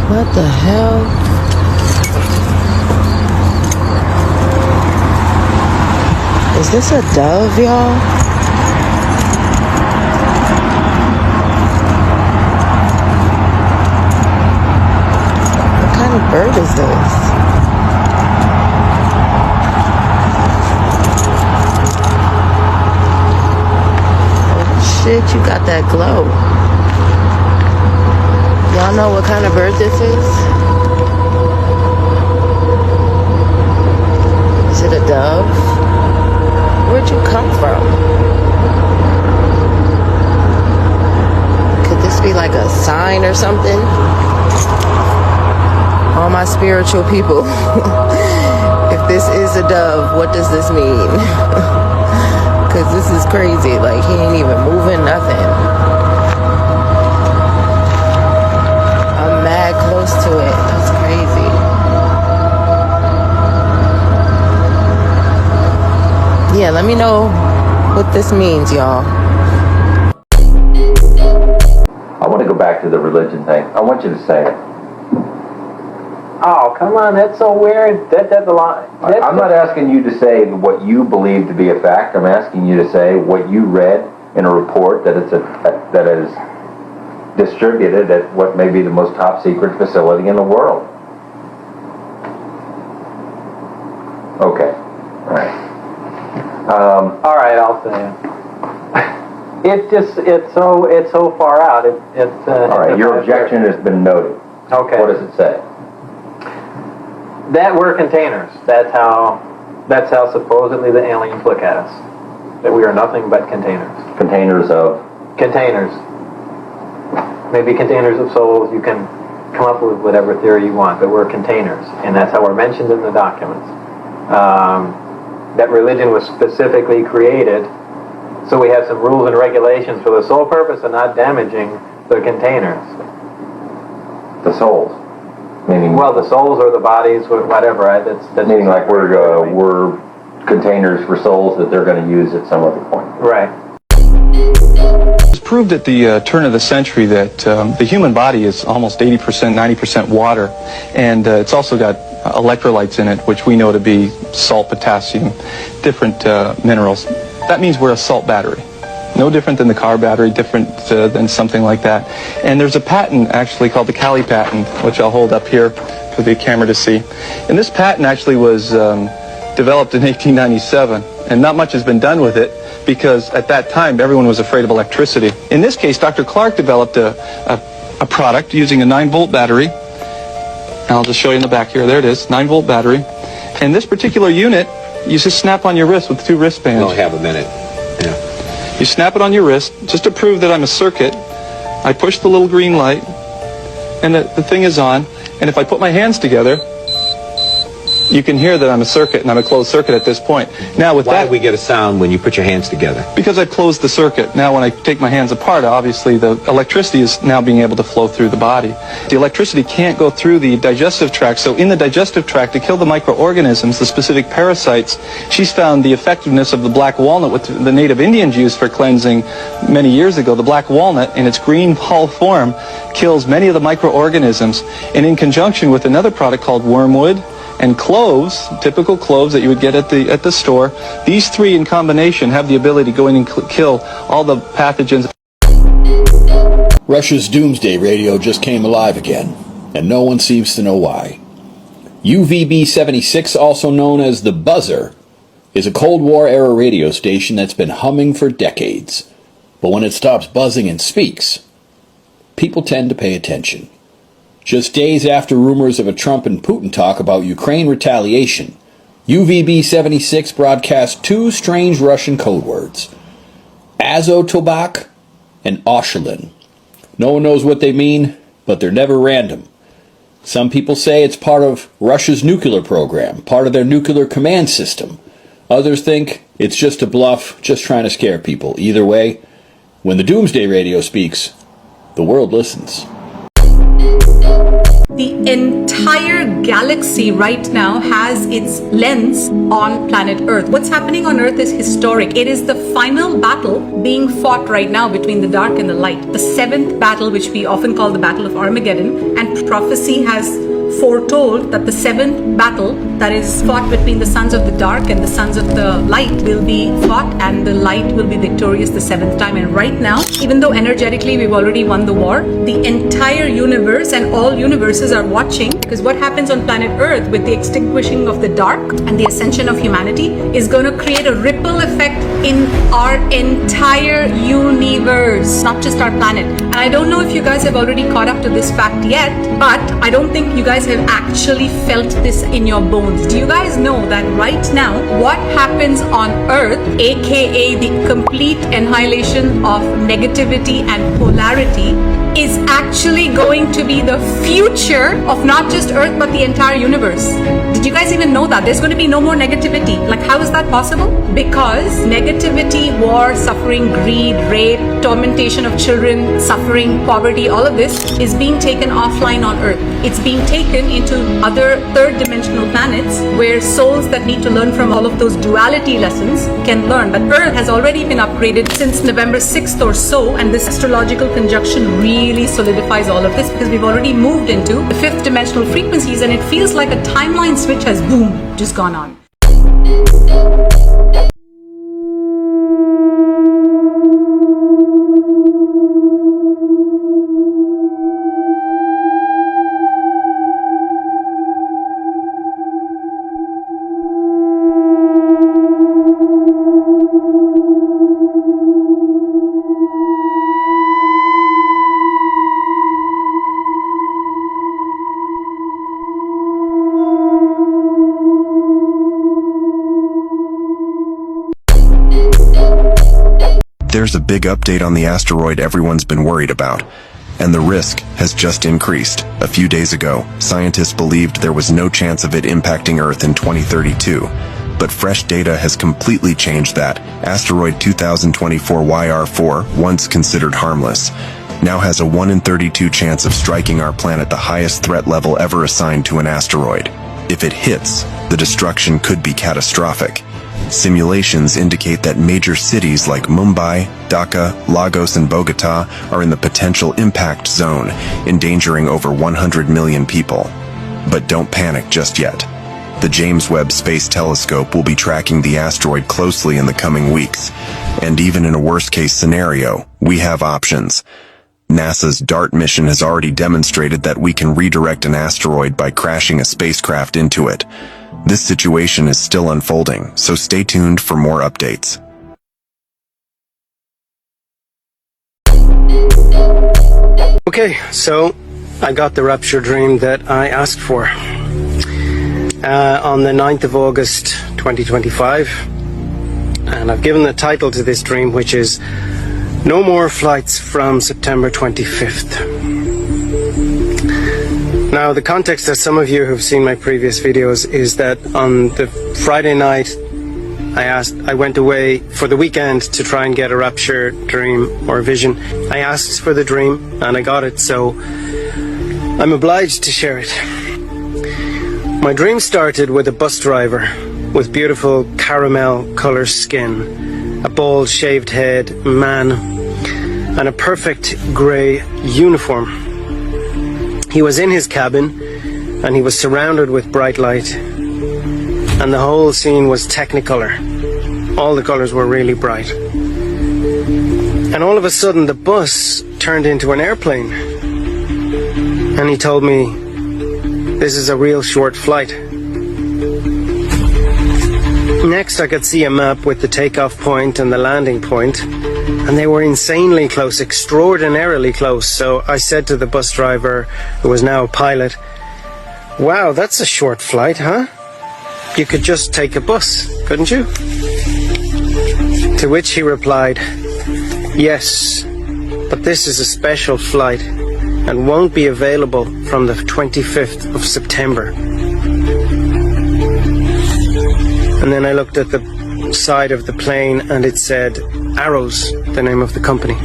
S11: What the hell? Is this a dove, y'all? What kind of bird is this? Oh shit, you got that glow. Y'all know what kind of bird this is? Is it a dove? Where'd you come from? Could this be like a sign or something? All my spiritual people, if this is a dove, what does this mean? Because this is crazy. Like, he ain't even moving, nothing. Close to it. That's crazy. Yeah, let me know what this means, y'all.
S13: I want to go back to the religion thing. I want you to say it.
S14: Oh, come on, that's so weird. That's a lot.
S13: I'm not asking you to say what you believe to be a fact. I'm asking you to say what you read in a report that that is distributed at what may be the most top secret facility in the world. Okay. All right.
S14: All right, I'll say it. It's so far out.
S13: All right. Your objection has been noted.
S14: Okay.
S13: What does it say?
S14: That we're containers. That's how supposedly the aliens look at us. That we are nothing but containers.
S13: Containers of?
S14: Containers. Maybe containers of souls. You can come up with whatever theory you want, but we're containers, and that's how we're mentioned in the documents. That religion was specifically created, so we have some rules and regulations for the sole purpose of not damaging the containers.
S13: The souls? Meaning?
S14: Well, the souls or the bodies, whatever. That's
S13: meaning like we're containers for souls that they're going to use at some other point.
S14: Right.
S19: It's proved at the turn of the century that the human body is almost 80%, 90% water, and it's also got electrolytes in it, which we know to be salt, potassium, different minerals. That means we're a salt battery. no different than the car battery, different than something like that. And there's a patent actually called the Cali patent, which I'll hold up here for the camera to see. And this patent actually was developed in 1897, and not much has been done with it because at that time everyone was afraid of electricity. In this case, Dr. Clark developed a product using a 9-volt battery. And I'll just show you in the back here. There it is, 9-volt battery. And this particular unit, you just snap on your wrist with 2 wristbands.
S1: We'll have a minute. Yeah.
S19: You snap it on your wrist just to prove that I'm a circuit. I push the little green light, and the thing is on. And if I put my hands together, you can hear that I'm a circuit, and I'm a closed circuit at this point. Now, with
S1: Why do we get a sound when you put your hands together?
S19: Because I closed the circuit. Now, when I take my hands apart, obviously the electricity is now being able to flow through the body. The electricity can't go through the digestive tract, so in the digestive tract, to kill the microorganisms, the specific parasites, she's found the effectiveness of the black walnut, which the native Indians used for cleansing many years ago. The black walnut, in its green hull form, kills many of the microorganisms, and in conjunction with another product called wormwood, and cloves, typical cloves that you would get at the store, these 3 in combination have the ability to go in and kill all the pathogens.
S2: Russia's doomsday radio just came alive again, and no one seems to know why. UVB-76, also known as the Buzzer, is a Cold War-era radio station that's been humming for decades. But when it stops buzzing and speaks, people tend to pay attention. Just days after rumors of a Trump and Putin talk about Ukraine retaliation, UVB-76 broadcast 2 strange Russian code words, Azotobak and Oshelin. No one knows what they mean, but they're never random. Some people say it's part of Russia's nuclear program, part of their nuclear command system. Others think it's just a bluff, just trying to scare people. Either way, when the doomsday radio speaks, the world listens.
S15: The entire galaxy right now has its lens on planet Earth. What's happening on Earth is historic. It is the final battle being fought right now between the dark and the light. The 7th battle, which we often call the Battle of Armageddon, and prophecy has foretold that the 7th battle that is fought between the sons of the dark and the sons of the light will be fought, and the light will be victorious the 7th time. And right now, even though energetically we've already won the war, the entire universe and all universes are watching, because what happens on planet Earth with the extinguishing of the dark and the ascension of humanity is going to create a ripple effect in our entire universe, not just our planet. And I don't know if you guys have already caught up to this fact yet, but I don't think you guys have actually felt this in your bones. Do you guys know that right now what happens on Earth, aka the complete annihilation of negativity and polarity, is actually going to be the future of not just Earth but the entire universe? Did you guys even know that? There's going to be no more negativity. Like, how is that possible? Because negativity, war, suffering, greed, rape, tormentation of children, suffering, poverty, all of this is being taken offline on Earth. It's being taken into other 3rd dimensional planets where souls that need to learn from all of those duality lessons can learn. But Earth has already been upgraded since November 6th or so, and this astrological conjunction really solidifies all of this because we've already moved into the 5th dimensional frequencies, and it feels like a timeline switch has boom, just gone on.
S25: There's a big update on the asteroid everyone's been worried about, and the risk has just increased. A few days ago, scientists believed there was no chance of it impacting Earth in 2032, but fresh data has completely changed that. Asteroid 2024 YR4, once considered harmless, now has a 1 in 32 chance of striking our planet, the highest threat level ever assigned to an asteroid. If it hits, the destruction could be catastrophic. Simulations indicate that major cities like Mumbai, Dhaka, Lagos, and Bogota are in the potential impact zone, endangering over 100 million people. But don't panic just yet.
S3: The James Webb Space Telescope will be tracking the asteroid closely in the coming weeks. And even in a worst-case scenario, we have options. NASA's DART mission has already demonstrated that we can redirect an asteroid by crashing a spacecraft into it. This situation is still unfolding, so stay tuned for more updates.
S16: Okay, so I got the rapture dream that I asked for on the 9th of August 2025, and I've given the title to this dream, which is No More Flights from September 25th. Now, the context that some of you who've seen my previous videos is that on the Friday night I went away for the weekend to try and get a rapture dream or vision. I asked for the dream and I got it, so I'm obliged to share it. My dream started with a bus driver with beautiful caramel colour skin, a bald shaved head man, and a perfect grey uniform. He was in his cabin and he was surrounded with bright light, and the whole scene was technicolor. All the colours were really bright. And all of a sudden the bus turned into an airplane. And he told me, this is a real short flight. Next I could see a map with the takeoff point and the landing point, and they were insanely close, extraordinarily close. So I said to the bus driver, who was now a pilot, wow, that's a short flight, huh? You could just take a bus, couldn't you? To which he replied, yes, but this is a special flight and won't be available from the 25th of September. And then I looked at the side of the plane and it said Arrows, the name of the company.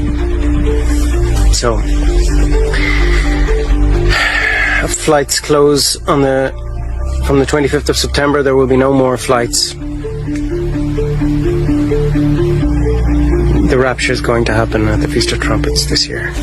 S16: So, flights close on from the 25th of September. There will be no more flights. The rapture is going to happen at the Feast of Trumpets this year.